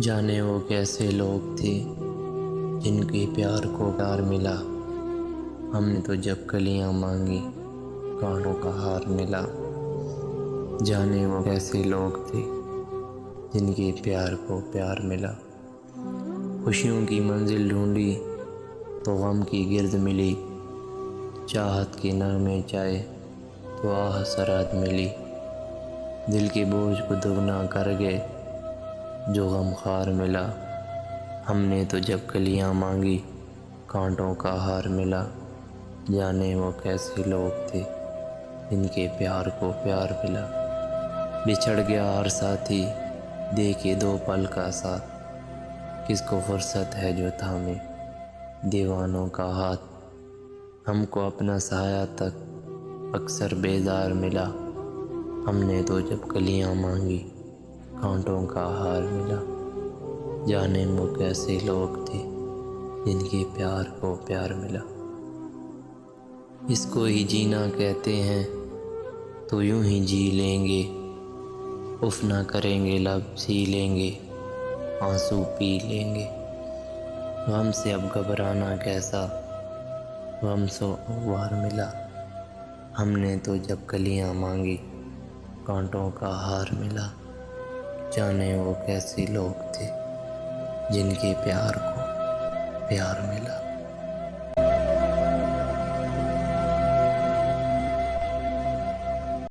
جانے وہ کیسے لوگ تھے جن کے پیار کو پیار ملا۔ ہم نے تو جب کلیاں مانگی کانٹوں کا ہار ملا۔ جانے وہ کیسے لوگ تھے جن کے پیار کو پیار ملا۔ خوشیوں کی منزل ڈھونڈی تو غم کی گرد ملی۔ چاہت کے نغمے چائے تو آہ سراد ملی۔ دل کے بوجھ کو دگنا کر گئے جو غم خوار ملا۔ ہم نے تو جب کلیاں مانگی کانٹوں کا ہار ملا۔ جانے وہ کیسے لوگ تھے جن کے پیار کو پیار ملا۔ بچھڑ گیا ہر ساتھی دے کے دو پل کا ساتھ، کس کو فرصت ہے جو تھامے دیوانوں کا ہاتھ۔ ہم کو اپنا سایہ تک اکثر بیزار ملا۔ ہم نے تو جب کلیاں مانگی کانٹوں کا ہار ملا۔ جانے وہ کیسے لوگ تھے جن کے پیار کو پیار ملا۔ اس کو ہی جینا کہتے ہیں تو یوں ہی جی لیں گے، اف نہ کریں گے لب سی لیں گے، آنسو پی لیں گے۔ غم سے اب گھبرانا کیسا غم سو وار ملا۔ ہم نے تو جب کلیاں مانگی کانٹوں کا ہار ملا۔ جانے وہ کیسے لوگ تھے جن کے پیار کو پیار ملا۔